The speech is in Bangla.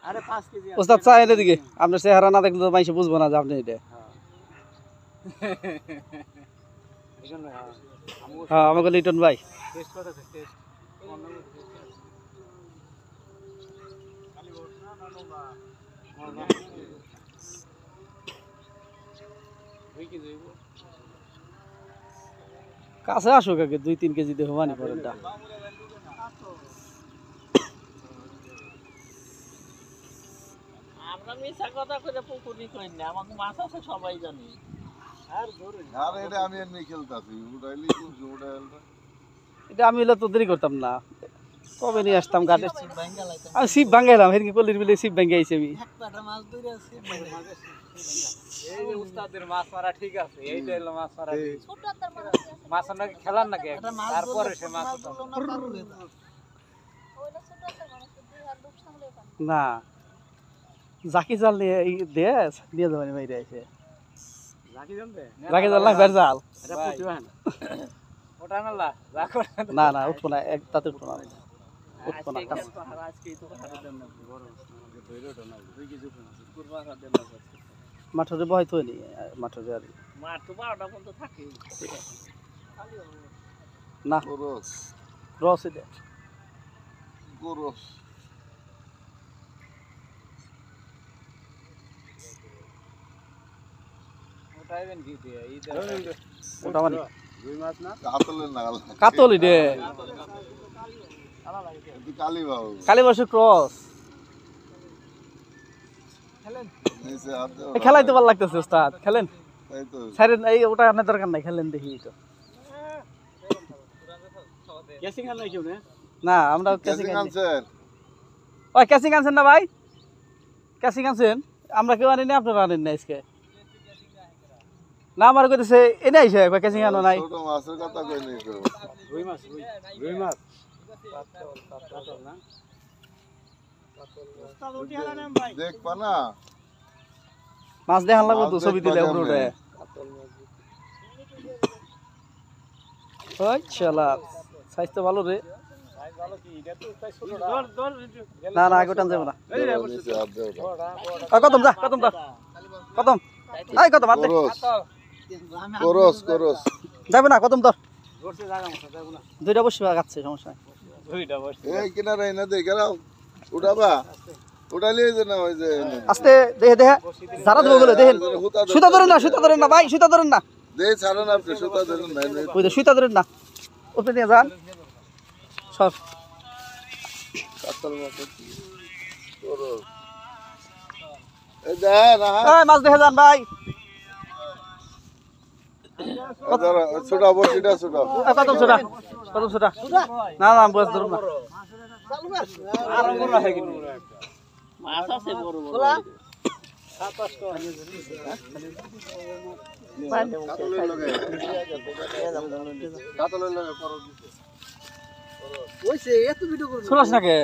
আরে 5 কেজি ওস্তাদ চায়ের দিকে আপনার চেহারা না দেখলে তো মাইসে বুঝবো না যে আপনি এটা হ্যাঁ আমাকে লিটন ভাই টেস্ট করতেছে টেস্ট কাছে আসুক আগে 2-3 কেজি দেহ মানি পরেনটা আমরা মিছা কথা কইরা পুকুরি কই না আমাকে মাছ আছে সবাই জানে আর ধরে আর এটা আমি এমনি খেলতাছি উড়াইলি কোন উড়াইলটা এটা আমি হলে তো দেরি করতাম না কবে নিয়ে আসতাম গাড়ি আমি সিপ ভাঙ্গাইলাম হেরকি কলির বিলে সিপ ভাঙ্গাই আইছি আমি একটা মাছ ধরে আছে এই যে উস্তাদের মাছ মারা ঠিক আছে এইটা হলো মাছ মারা ছোটটার মাছ নাকি খেলার নাকি তারপরে সে মাছ না জাকি জাল নিয়ে দেশ নিয়ে যাবেন বাইরে আইছে জাকি জানবে জাকি জাল না বেরজাল এটা পুতুয়ান ওটা না রাখো না না উঠবো না এক তাতে উঠবো না উঠবো না আজকে তো হাতে দেন না বড় ধৈর্যটা না 2 কেজি কুরবা হাতে দেন না মাঠে বয় তো নি মাঠে আর মাঠ তো 12টা পর্যন্ত থাকে না গরস রস এটা গরস ওটাইবেন কি দিয়ে এই ওটা মানে দুই মাছ না কাতলের নাগাল কাতলি রে কালি বাবু কালী বর্ষের ক্রস নিচে হাত দাও খেলাইতে ভালো লাগতেছে ওস্তাদ খেলেন তাই তো সাইরেন এই ওটা আপনার দরকার নাই খেলেন দেখি তো কেসিং আনলাই কেউ না না আমরা ক্যাসিং ক্যাসিং আনছি আনছেন ওই ক্যাসিং আনছেন না ভাই ক্যাসিং আনছেন আমরা কেউ আনি না আপনারা আনেন না আজকে না আমার কইতেছে এনে আইছে কই ক্যাসিং আনো নাই ছোট মাছের কথা কই নাই তো রুই মাছ রুই মাছ কাতল না উস্তাদ উঠি হালা নাম ভাই দেখ পা না মাছ দেখান লাগবো তো ছবি দিলে উপরে ওই শালা সাইজ তো ভালো রে ভাই ভালো কি এটা তো তাই ছোটটা দর না না আগে টান যাবো না নিচে হাত দাও কতম যা কতম এই কত মার দে গরস গরস যাবে না কতম ধর ধরতে জায়গা মতো যাবো না দুইটা বসে গাচ্ছে সমস্যা নাই দুইটা বসে এই কিনারে না দেখ রাও উঠাবা উঠালিয়ে যে না ওই যে আস্তে দেখে দেখে যারা দেবো বলে দেখেন সুতা ধরেন না ভাই সুতা ধরেন না দে ছাড়েন আপনি সুতা ধরেন নাই ওই যে সুতা ধরেন না উপরে নিয়ে যান সব কাতল মাছ গরস এই দে না এই মাছ দেখে যান ভাই ছোটা বড়িটা ছোটা কতম সুটা না না বস ধরুন না আর বড় হয় কিন্তু মাছ আছে বড় বড় 27 টাকা কাতলের লগে করো শুনছ নাকি